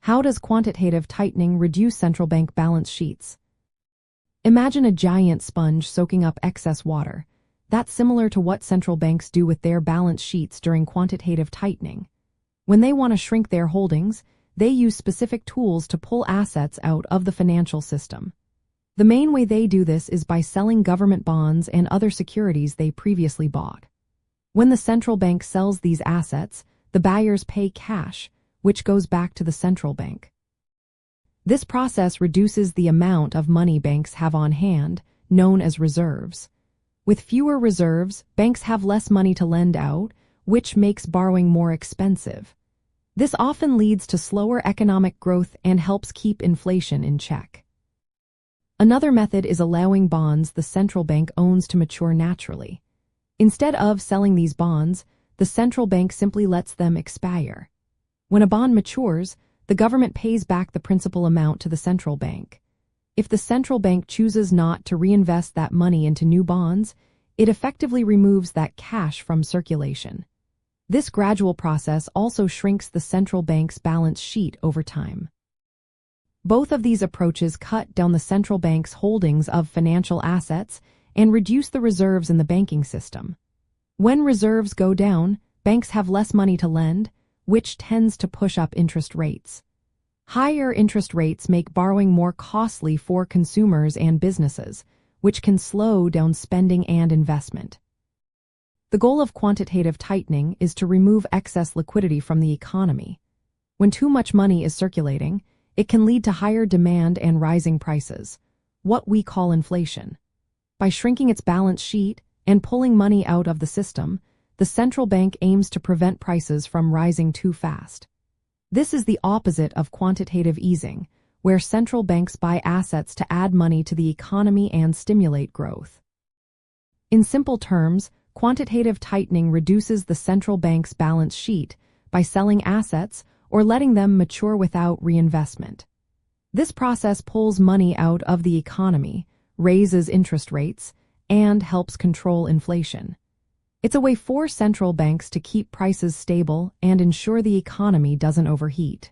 How does quantitative tightening reduce central bank balance sheets? Imagine a giant sponge soaking up excess water. That's similar to what central banks do with their balance sheets during quantitative tightening. When they want to shrink their holdings, they use specific tools to pull assets out of the financial system. The main way they do this is by selling government bonds and other securities they previously bought. When the central bank sells these assets, the buyers pay cash, which goes back to the central bank. This process reduces the amount of money banks have on hand, known as reserves. With fewer reserves, banks have less money to lend out, which makes borrowing more expensive. This often leads to slower economic growth and helps keep inflation in check. Another method is allowing bonds the central bank owns to mature naturally. Instead of selling these bonds, the central bank simply lets them expire. When a bond matures, the government pays back the principal amount to the central bank. If the central bank chooses not to reinvest that money into new bonds, it effectively removes that cash from circulation. This gradual process also shrinks the central bank's balance sheet over time. Both of these approaches cut down the central bank's holdings of financial assets and reduce the reserves in the banking system. When reserves go down, banks have less money to lend, which tends to push up interest rates. Higher interest rates make borrowing more costly for consumers and businesses, which can slow down spending and investment. The goal of quantitative tightening is to remove excess liquidity from the economy. When too much money is circulating, it can lead to higher demand and rising prices, what we call inflation. By shrinking its balance sheet and pulling money out of the system, the central bank aims to prevent prices from rising too fast. This is the opposite of quantitative easing, where central banks buy assets to add money to the economy and stimulate growth. In simple terms, quantitative tightening reduces the central bank's balance sheet by selling assets or letting them mature without reinvestment. This process pulls money out of the economy, raises interest rates, and helps control inflation. It's a way for central banks to keep prices stable and ensure the economy doesn't overheat.